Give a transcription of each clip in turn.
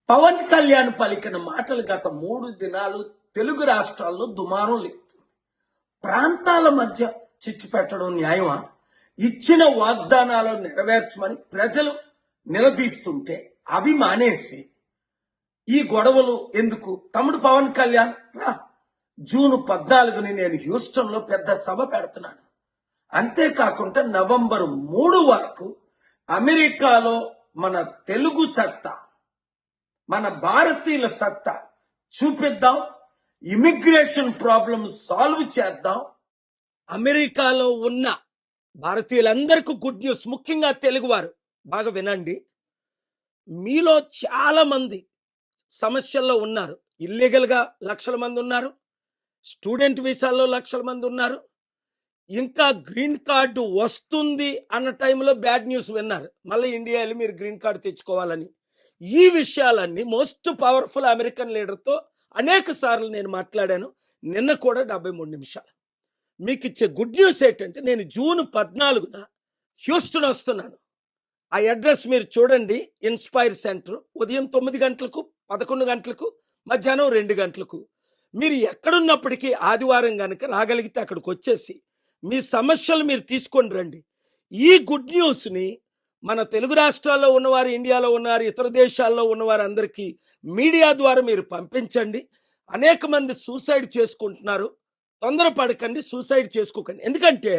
పవన్ కళ్యాణ్ పలికిన మాటలు గత 3 దినాలు తెలుగు రాష్ట్రాల్లో దుమారం లేపుతుంది. ప్రాంతాల మధ్య చిచ్చు పెట్టడం న్యాయమా? ఇచ్చిన వాగ్దానాలను నెరవేర్చమని ప్రజలు నిలదీస్తుంటే అవి మానేసి ఈ గొడవలు ఎందుకు? తమ్ముడు పవన్ కళ్యాణ్ రా, జూన్ 14ని నేను హ్యూస్టన్లో పెద్ద సభ పెడుతున్నాను. అంతేకాకుండా నవంబర్ 3 వరకు అమెరికాలో మన తెలుగు సత్తా, మన భారతీయుల సత్తా చూపిద్దాం. ఇమిగ్రేషన్ ప్రాబ్లమ్ సాల్వ్ చేద్దాం. అమెరికాలో ఉన్న భారతీయులందరికీ గుడ్ న్యూస్, ముఖ్యంగా తెలుగువారు బాగా వినండి. మీలో చాలా మంది సమస్యల్లో ఉన్నారు. ఇల్లీగల్గా లక్షల మంది ఉన్నారు, స్టూడెంట్ వీసాల్లో లక్షల మంది ఉన్నారు, ఇంకా గ్రీన్ కార్డు వస్తుంది అన్న టైంలో బ్యాడ్ న్యూస్ విన్నారు. మళ్ళీ ఇండియా వెళ్ళి మీరు గ్రీన్ కార్డు తెచ్చుకోవాలని. ఈ విషయాలన్నీ మోస్ట్ పవర్ఫుల్ అమెరికన్ లీడర్తో అనేక సార్లు నేను మాట్లాడాను. నిన్న కూడా 73 నిమిషాలు. మీకు ఇచ్చే గుడ్ న్యూస్ ఏంటంటే, నేను జూన్ 14న హ్యూస్టన్ వస్తున్నాను. ఆ అడ్రస్ మీరు చూడండి. ఇన్స్పైర్ సెంటర్, ఉదయం 9 గంటలకు, 11 గంటలకు, మధ్యాహ్నం 2 గంటలకు. మీరు ఎక్కడున్నప్పటికీ ఆదివారం కనుక రాగలిగితే అక్కడికి వచ్చేసి మీ సమస్యలు మీరు తీసుకొని రండి. ఈ గుడ్ న్యూస్ని మన తెలుగు రాష్ట్రాల్లో ఉన్నవారు, ఇండియాలో ఉన్నవారు, ఇతర దేశాల్లో ఉన్నవారు అందరికీ మీడియా ద్వారా మీరు పంపించండి. అనేక మంది సూసైడ్ చేసుకుంటున్నారు. తొందరపడకండి, సూసైడ్ చేసుకోకండి. ఎందుకంటే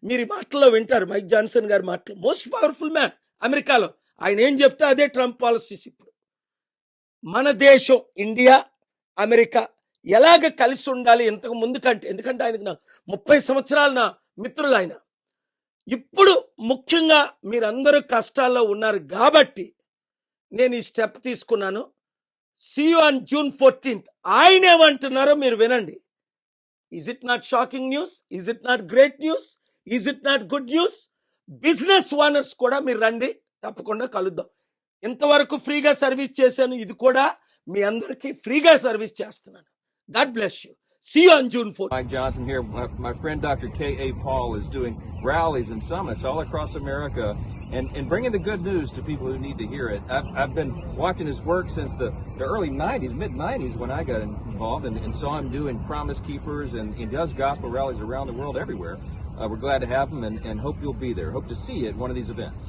మీరు ఈ మాటల్లో వింటారు, మైక్ జాన్సన్ గారి మాటలు. మోస్ట్ పవర్ఫుల్ మ్యాన్ అమెరికాలో. ఆయన ఏం చెప్తే అదే ట్రంప్ పాలసీస్. ఇప్పుడు మన దేశం ఇండియా, అమెరికా ఎలాగ కలిసి ఉండాలి ఇంతకు ముందు కంటే, ఎందుకంటే ఆయనకు నా 30 సంవత్సరాల నా మిత్రులు ఆయన. ఇప్పుడు ముఖ్యంగా మీరందరూ కష్టాల్లో ఉన్నారు కాబట్టి నేను ఈ స్టెప్ తీసుకున్నాను. See you on June 14th. ఆయన ఏమంటున్నారో మీరు వినండి. Is it not shocking news? Is it not great news? Is it not good news? Business owners కూడా మీరు రండి, తప్పకుండా కలుద్దాం. ఇంతవరకు ఫ్రీగా సర్వీస్ చేశాను, ఇది కూడా మీ అందరికీ ఫ్రీగా సర్వీస్ చేస్తున్నాను. God bless you. See you on June 4th. Mike Johnson here. My friend Dr. K.A. Paul is doing rallies and summits all across America and bringing the good news to people who need to hear it. I've been watching his work since the early 90s, mid-90s when I got involved and saw him doing Promise Keepers and he does gospel rallies around the world everywhere. We're glad to have him and hope you'll be there. Hope to see you at one of these events.